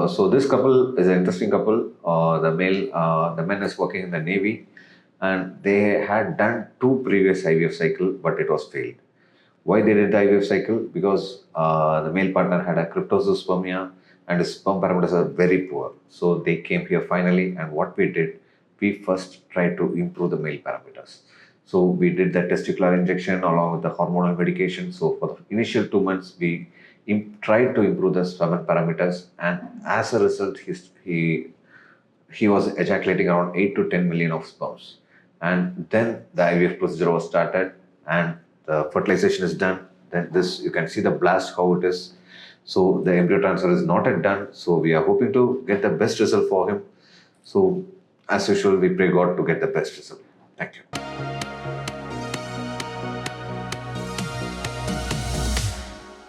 So this couple is an interesting couple. The man is working in the Navy, and they had done 2 previous IVF cycle, but it was failed. Why they did the IVF cycle? Because the male partner had a cryptospermia and his sperm parameters are very poor. So they came here finally, and what we did, we first tried to improve the male parameters. So we did the testicular injection along with the hormonal medication. So for the initial 2 months, we tried to improve the sperm parameters, and as a result, he was ejaculating around 8 to 10 million of sperms. And then the IVF procedure was started, and the fertilization is done. Then this, you can see the blast how it is. So the embryo transfer is not yet done. So we are hoping to get the best result for him. So as usual, we pray God to get the best result. Thank you.